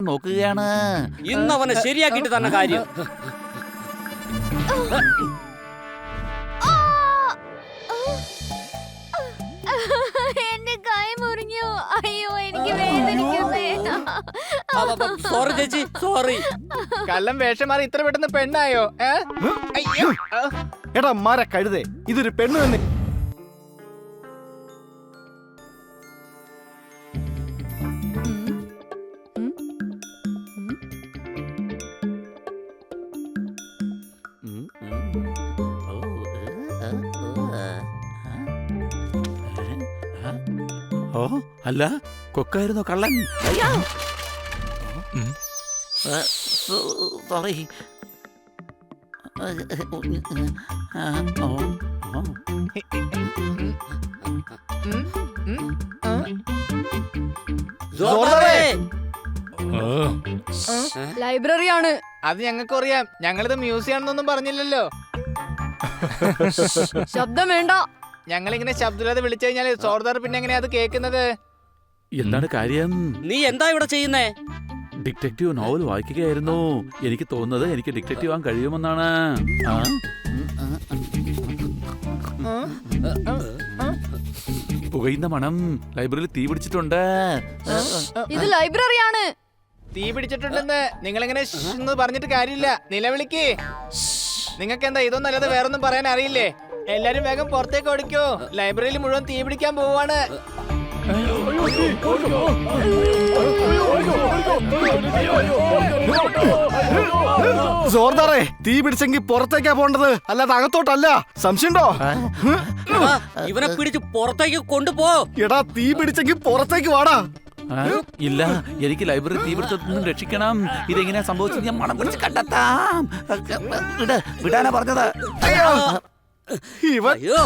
നോക്കുകയാണ്. ഇന്ന് അവനെ ശരിയാക്കിയിട്ട് തന്നെ കാര്യം. എന്റെ കൈ മുറിഞ്ഞു. അയ്യോ, എനിക്ക് വേദനിക്കുന്നേ. സോറി ചേച്ചി, സോറി. കള്ളം വേഷം മാറി ഇത്ര പെട്ടെന്ന് പെണ്ണായോ? അയ്യോ, എടാ മാര കഴുതേ, ഇതൊരു പെണ്ണ് തന്നെ. ഓ അല്ല, കൊക്കായിരുന്നു കള്ളൻ. സോറി. ലൈബ്രറിയാണ്. അത് ഞങ്ങൾക്ക് അറിയാം. ഞങ്ങളിത് മ്യൂസിയം ആണെന്നൊന്നും പറഞ്ഞില്ലല്ലോ. ശബ്ദം വേണ്ട. ഞങ്ങളിങ്ങനെ ശബ്ദമില്ലാതെ വിളിച്ചു കഴിഞ്ഞാല് സോർദാർ പിന്നെ എങ്ങനെയാ അത് കേൾക്കുന്നത്? എന്താണ് കാര്യം? നീ എന്താ ഇവിടെ ചെയ്യുന്നേ? ഡിറ്റക്റ്റീവ് നോവൽ വായിക്കുകയായിരുന്നു. എനിക്ക് തോന്നുന്നത് എനിക്ക് ഡിറ്റക്റ്റീവ് ആവാൻ കഴിയുമെന്നാണ്. പുകയുന്ന മണം. ലൈബ്രറിയിൽ തീ പിടിച്ചിട്ടുണ്ട്. ഇത് ലൈബ്രറിയാണ്. തീ പിടിച്ചിട്ടുണ്ടെന്ന് നിങ്ങളെങ്ങനെ എന്ന് പറഞ്ഞിട്ട് കാര്യമില്ല. നിലവിളിക്ക്. നിങ്ങൾക്ക് എന്താ ഇതൊന്നും അല്ലാതെ വേറൊന്നും പറയാൻ അറിയില്ലേ? എല്ലാരും വേഗം പുറത്തേക്ക് ഓടിക്കോ. ലൈബ്രറിയിൽ മുഴുവൻ തീ പിടിക്കാൻ പോവാണ്. സോർദാറേ, തീ പിടിച്ചെങ്കിൽ പുറത്തേക്കാ പോണ്ടത്, അല്ലാതെ അകത്തോട്ടല്ല. സംശയണ്ടോ? ഇവനെ പിടിച്ച് പുറത്തേക്ക് കൊണ്ടുപോ. എടാ, തീ പിടിച്ചെങ്കിൽ പുറത്തേക്ക് വാടാ. ഇല്ല, എനിക്ക് ലൈബ്രറി തീ പിടിച്ചൊന്നും രക്ഷിക്കണം. ഇതെങ്ങനെയാ സംഭവിച്ചത്? ഞാൻ മണം പിടിച്ച് കണ്ടെത്താം. വിടാനാ പറഞ്ഞത്. ഇവൻ അയ്യോ,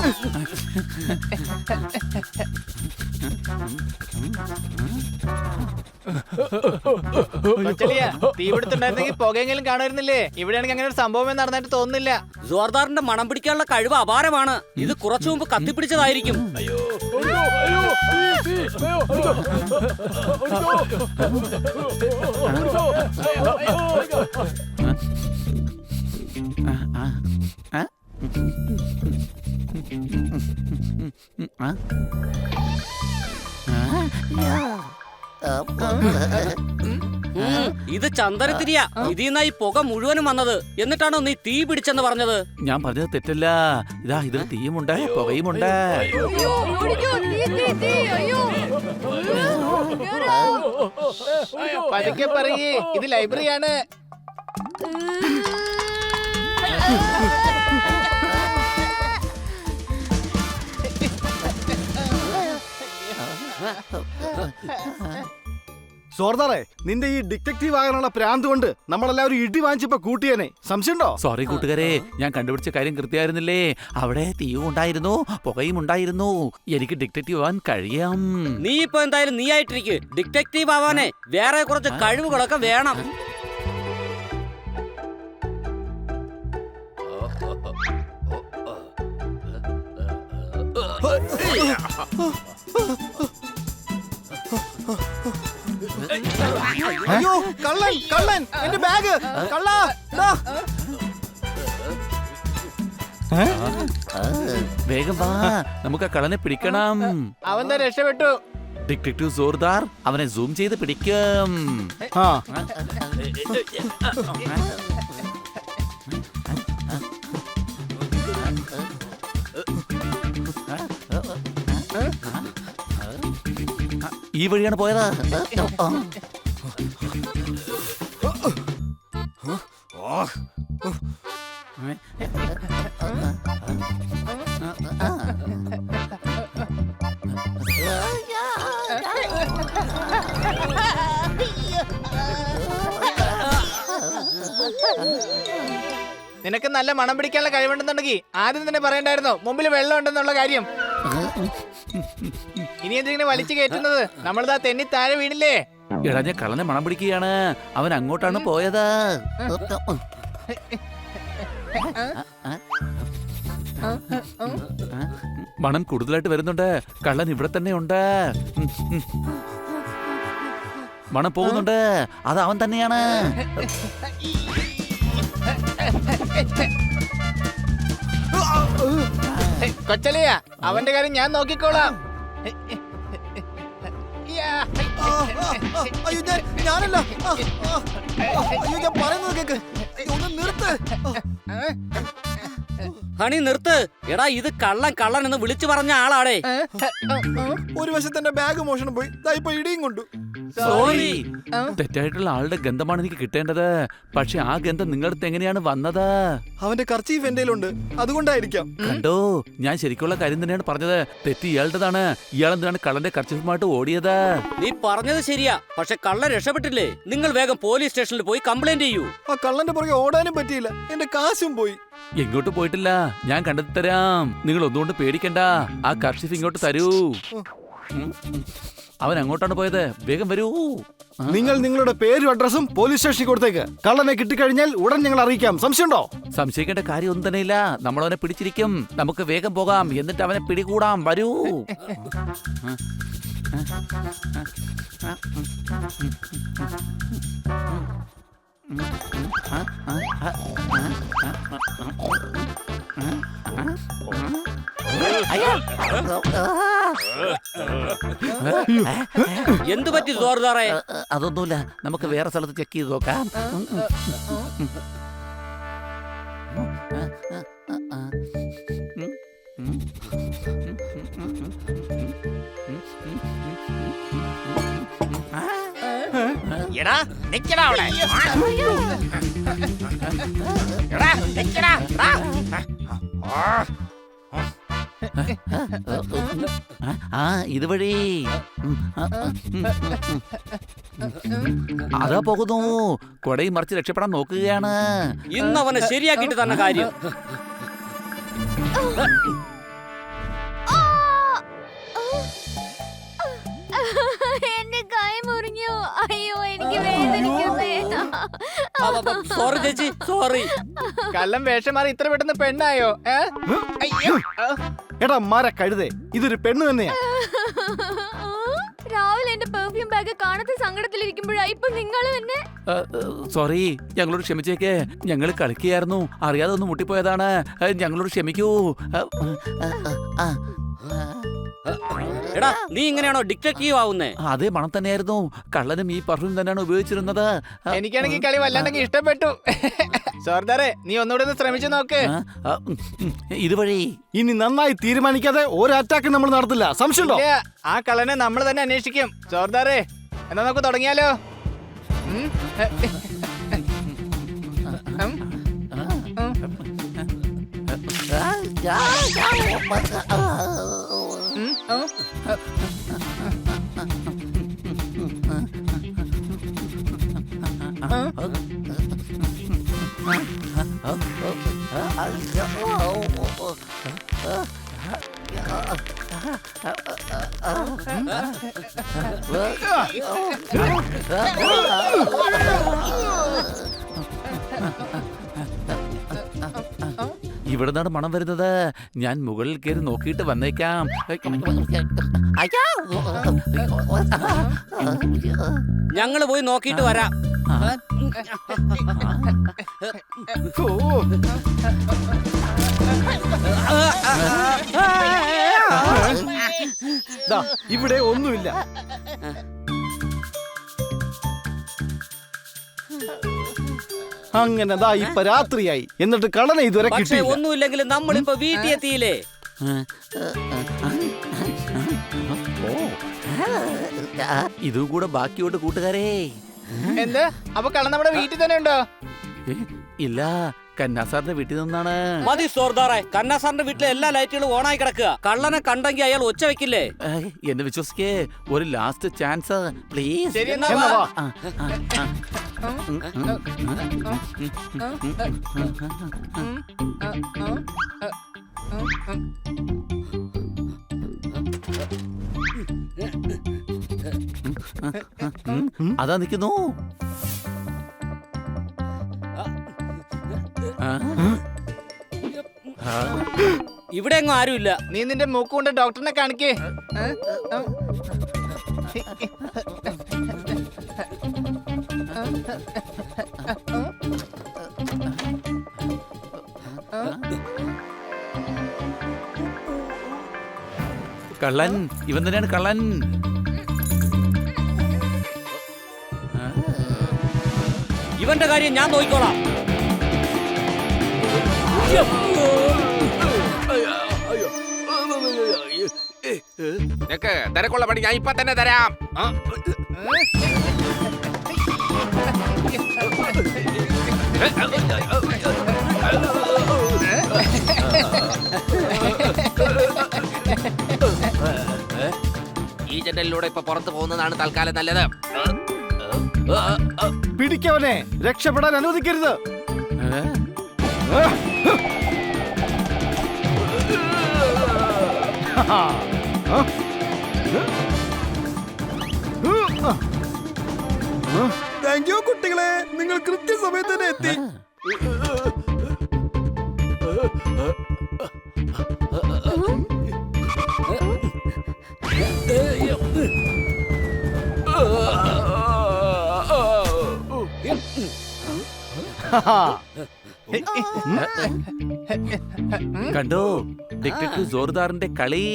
തീ പിടുത്തുണ്ടായിരുന്നെങ്കിൽ പുകയെങ്കിലും കാണുമായിരുന്നില്ലേ? ഇവിടെയാണെങ്കിൽ അങ്ങനെ ഒരു സംഭവം നടന്നിട്ട് തോന്നുന്നില്ല. ജോർദാറിന്റെ മണം പിടിക്കാനുള്ള കഴിവ് അപാരമാണ്. ഇത് കുറച്ചു മുമ്പ് കത്തിപ്പിടിച്ചതായിരിക്കും. ഇത് ചന്ദനത്തിരിയാ. ഇതിന്നായി പുക മുഴുവനും വന്നത്. എന്നിട്ടാണോ നീ തീ പിടിച്ചെന്ന് പറഞ്ഞത്? ഞാൻ പറഞ്ഞത് തെറ്റല്ല. ഇതാ, ഇതിൽ തീയുമുണ്ട്, പുകയുമുണ്ട്. പതുക്കെ പറയേ, ഇത് ലൈബ്രറിയാണ്. സോർദാറേ, നിന്റെ ഈ ഡിറ്റക്റ്റീവ് ആകാനുള്ള പ്രാന്ത് കൊണ്ട് നമ്മളെല്ലാവരും ഇടി വാങ്ങിച്ചപ്പോ കൂട്ടിയനെ. സംശയണ്ടോ? സോറി കൂട്ടുകാരെ, ഞാൻ കണ്ടുപിടിച്ച കാര്യം കൃത്യമായിരുന്നില്ലേ? അവിടെ തീയും ഉണ്ടായിരുന്നു, പുകയും ഉണ്ടായിരുന്നു. എനിക്ക് ഡിറ്റക്റ്റീവ് ആവാൻ കഴിയാം. നീ ഇപ്പൊ എന്തായാലും നീ ആയിട്ടിരിക്കും. ഡിറ്റക്റ്റീവ് ആവാനേ വേറെ കുറച്ച് കഴിവുകളൊക്കെ വേണം. അയ്യോ, കള്ളൻ, കള്ളൻ, എന്റെ ബാഗ്, കള്ളാ. വേഗം വാ, നമുക്ക് ആ കള്ളനെ പിടിക്കണം. അവൻ തന്നെ രക്ഷപ്പെട്ടു. ഡിറ്റക്റ്റീവ് സോർദാർ അവനെ സൂം ചെയ്ത് പിടിക്കും. ആ, ഈ വഴിയാണ് പോയത്. നിനക്ക് നല്ല മണം പിടിക്കാനുള്ള കഴിവുണ്ടെന്നുണ്ടെങ്കിൽ ആദ്യം തന്നെ പറയണ്ടായിരുന്നോ മുമ്പിൽ വെള്ളം ഉണ്ടെന്നുള്ള കാര്യം. ഇനി എന്തിങ്ങനെ വലിച്ചു കയറ്റുന്നത്? നമ്മളിതാ തെന്നി താഴെ വീണില്ലേ? എടാ, ഞാൻ കള്ളനെ മണം പിടിക്കുകയാണ്. അവൻ അങ്ങോട്ടാണ് പോയത്. മണം കൂടുതലായിട്ട് വരുന്നുണ്ട്. കള്ളൻ ഇവിടെ തന്നെ ഉണ്ട്. മണം പോകുന്നുണ്ട്. അത് അവൻ തന്നെയാണ്. കൊച്ചലിയ അവന്റെ കാര്യം ഞാൻ നോക്കിക്കോളാം. അയ്യോ ഞാനല്ല. അയ്യോ ഞാൻ പറയുന്നത് കേക്ക്. ഒന്ന് നിർത്ത്. ഹണി നിർത്ത്. എടാ ഇത് കള്ളൻ എന്ന് വിളിച്ചു പറഞ്ഞ ആളാടേ. ഒരു വശത്ത് എന്റെ ബാഗ് മോഷണം പോയി. ദാ ഇപ്പൊ ഇടിയും കൊണ്ടു. സോറി. തെറ്റായിട്ടുള്ള ആളുടെ ഗന്ധമാണ് എനിക്ക് കിട്ടേണ്ടത്. പക്ഷെ ആ ഗന്ധം നിങ്ങളുടെ എങ്ങനെയാണ് വന്നത്? അവന്റെ കർച്ചീഫ് എന്റെയിലുണ്ട്, അതുകൊണ്ടായിരിക്കാം. കണ്ടോ, ഞാൻ ശരിക്കുള്ള കാര്യം തന്നെയാണ് പറഞ്ഞത്. തെറ്റ് ഇയാളുടേതാണ്. ഇയാളെന്താണ് കള്ളന്റെ കർച്ചീഫുമായിട്ട് ഓടിയത്? നീ പറഞ്ഞത് ശരിയാ, പക്ഷെ കള്ളൻ രക്ഷപ്പെട്ടില്ലേ? നിങ്ങൾ വേഗം പോലീസ് സ്റ്റേഷനിൽ പോയി കംപ്ലൈന്റ് ചെയ്യൂ. ആ കള്ളന്റെ പുറകെ ഓടാനും പറ്റിയില്ല, എന്റെ കാശും പോയി. എങ്ങോട്ട് പോയിട്ടില്ല, ഞാൻ കണ്ടെത്തി തരാം. നിങ്ങൾ ഒന്നുകൊണ്ട് പേടിക്കണ്ട. ആ കർച്ചീഫ് ഇങ്ങോട്ട് തരൂ. അവൻ അങ്ങോട്ടാണ് പോയത്. വേഗം വരൂ. നിങ്ങൾ നിങ്ങളുടെ പേരും അഡ്രസ്സും പോലീസ് സ്റ്റേഷനിൽ കൊടുത്തേക്ക്. കള്ളനെ കിട്ടിക്കഴിഞ്ഞാൽ ഉടൻ ഞങ്ങൾ അറിയിക്കാം. സംശയമുണ്ടോ? സംശയിക്കേണ്ട കാര്യം ഒന്നും തന്നെയില്ല. നമ്മൾ അവനെ പിടിച്ചിരിക്കും. നമുക്ക് വേഗം പോകാം, എന്നിട്ട് അവനെ പിടികൂടാം. വരൂ. എന്ത് പറ്റി സോർദാറേ? അതൊന്നുമില്ല, നമുക്ക് വേറെ സ്ഥലത്ത് ചെക്ക് ചെയ്ത് നോക്കാം. എടാ നിക്കടാ അവിടെ. എടാ നിക്കടാ. ആ ഇതുവഴി അതാ പോകുന്നു. കൊടയും മറിച്ച് രക്ഷപ്പെടാൻ നോക്കുകയാണ്. ഇന്ന് അവനെ ശരിയാക്കിയിട്ട് തന്നെ കാര്യം. എന്റെ കൈ മുറിഞ്ഞു. അയ്യോ എനിക്ക് വേദനിക്കുന്നേ. സോറി ചേച്ചി, സോറി. കള്ളൻ വേഷം മാറി ഇത്ര പെട്ടെന്ന് പെണ്ണായോ? അയ്യോ. എടാ മര കഴുതേ, ഇതൊരു പെണ്ണ് തന്നെയാ. രാവിലെ എന്റെ പെർഫ്യൂം ബാഗ് കാണാത്ത സങ്കടത്തിലിരിക്കുമ്പോഴാ ഇപ്പൊ നിങ്ങൾ എന്നെ. സോറി, ഞങ്ങളോട് ക്ഷമിച്ചേക്ക്. ഞങ്ങൾ കളിക്കുകയായിരുന്നു, അറിയാതെ ഒന്ന് മുട്ടിപ്പോയതാണ്. ഞങ്ങളോട് ക്ഷമിക്കൂ. എടാ നീ ഇങ്ങനെയാണോ ഡിറ്റക്റ്റീവ് ആവുന്നേ? അതേ മണം തന്നെയായിരുന്നു. കള്ളനും ഈ പെർഫ്യൂം തന്നെയാണ് ഉപയോഗിച്ചിരുന്നത്. എനിക്കാണെങ്കിൽ കളി വല്ലാണ്ടെങ്കിൽ ഇഷ്ടപ്പെട്ടു. സോർദാറെ നീ ഒന്നുകൂടെ ഒന്ന് ശ്രമിച്ചു നോക്ക്. ഇതുവഴി ഇനി നന്നായി തീരുമാനിക്കാതെ ഒരു അറ്റാക്ക് നമ്മൾ നടത്തില്ല. സംശയമുണ്ടോ? ഇല്ല, ആ കള്ളനെ നമ്മൾ തന്നെ അന്വേഷിക്കും. സോർദാറെ എന്നാ നമുക്ക് തുടങ്ങിയാലോ? ഇവിടെ നിന്നാണ് മണം വരുന്നത്. ഞാൻ മുകളിൽ കയറി നോക്കിയിട്ട് വന്നേക്കാം. ഞങ്ങള് പോയി നോക്കിയിട്ട് വരാം. ദാ, ഇവിടെ ഒന്നുമില്ല. അങ്ങനെ ദാ ഇപ്പൊ രാത്രിയായി, എന്നിട്ട് കള്ളനെ ഇതുവരെ പക്ഷെ കിട്ടിയില്ല. ഒന്നുമില്ലെങ്കിലും നമ്മളിപ്പോ വീട്ടിൽ എത്തിയില്ലേ? ഇതും കൂടെ ബാക്കിയോട്ട് കൂട്ടുകാരേ. എന്ത്? അപ്പൊ കള്ളൻ നമ്മുടെ വീട്ടിൽ തന്നെ ഉണ്ടോ? ഇല്ല, കന്നാസാറിന്റെ വീട്ടിൽ നിന്നാണ്. മതി സോർദാറെ, കന്നാസാറിന്റെ വീട്ടിലെ എല്ലാ ലൈറ്റുകളും ഓണായി കിടക്കുക. കള്ളനെ കണ്ടെങ്കിൽ അയാൾ ഒച്ച വെക്കില്ലേ? എന്നെ വിശ്വസിക്കേ, ഒരു ലാസ്റ്റ് ചാൻസ് പ്ലീസ്. ശരി എന്നാ എന്നാ വാ. വാ. അതാ നിൽക്കുന്നു. ഇവിടെ എങ്ങും ആരുമില്ല. നീ നിന്റെ മൂക്കുകൊണ്ട് ഡോക്ടറിനെ കാണിക്കേ. കള്ളൻ ഇവൻ തന്നെയാണ് കള്ളൻ. ഇവന്റെ കാര്യം ഞാൻ നോക്കിക്കോളാം. നിനക്ക് തിരക്കുള്ള പണി ഞാൻ ഇപ്പൊ തന്നെ തരാം. ഈ ജനലിലൂടെ ഇപ്പൊ പുറത്തു പോകുന്നതാണ് തൽക്കാലം നല്ലത്. പിടിക്കവനെ, രക്ഷപ്പെടാൻ അനുവദിക്കരുത്. താങ്ക് യു കുട്ടികളെ, നിങ്ങൾ കൃത്യസമയത്ത് തന്നെ എത്തി. കണ്ടോ ഡിറ്റക്ടീവ് ജോർദാറിന്റെ കളി?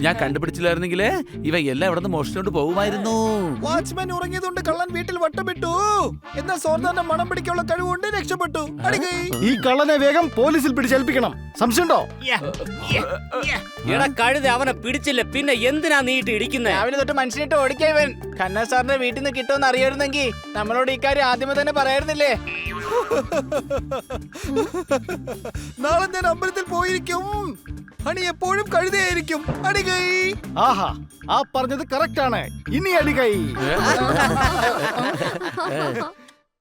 ഞാൻ കണ്ടുപിടിച്ചില്ലായിരുന്നെങ്കില് ഇവ എല്ലാം ഇവിടെ നിന്ന് മോഷ്ടിച്ചോണ്ട് പോകുമായിരുന്നു. വാച്ച്മാൻ ഉറങ്ങിയതുകൊണ്ട് കള്ളൻ വീട്ടിൽ വട്ടമിട്ടു. എന്നാൽ സോർദാറിന്റെ മണം പിടിക്കാനുള്ള കഴിവുകൊണ്ട് രക്ഷപ്പെട്ടു. അടികൈ. ഈ കള്ളനെ വേഗം പോലീസിൽ പിടിച്ചേൽപ്പിക്കണം. സംശയമുണ്ടോ? എടാ കഴുത, അവനെ പിടിച്ചില്ല പിന്നെ എന്തിനാ നീട്ട് ഇടിക്കുന്നേ? രാവിലെ തൊട്ട് മനുഷ്യനിട്ട് ഓടിക്കാൻ ഇവൻ. ഖന്ന സാറിന്റെ വീട്ടിൽ നിന്ന് കിട്ടുമെന്ന് അറിയായിരുന്നെങ്കിൽ നമ്മളോട് ഇക്കാര്യം ആദ്യമേ തന്നെ പറയായിരുന്നില്ലേ? നാളെ ഞാൻ അമ്പലത്തിൽ പോയിരിക്കും. ഹണി എപ്പോഴും കഴുതയായിരിക്കും. അടികൈ. ആഹാ, ആ പറഞ്ഞത് കറക്റ്റ് ആണ്. ഇനി അടികൈ.